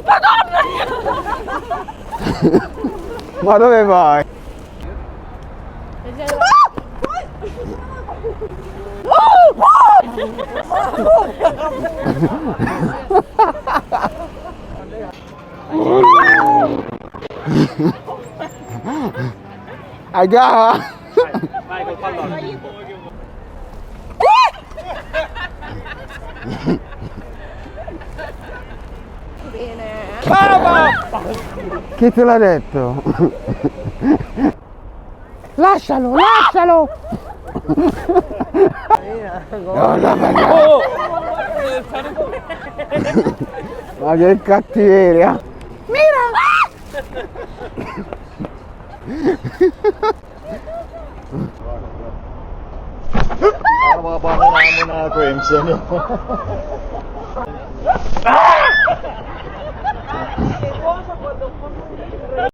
Madonna! Ma dove vai? Agà! Vai col pallone. Chi te l'ha detto? Lascialo, lascialo! Oh! Ma che cattiveria! Mga bangunamon na ako yung sa'yo.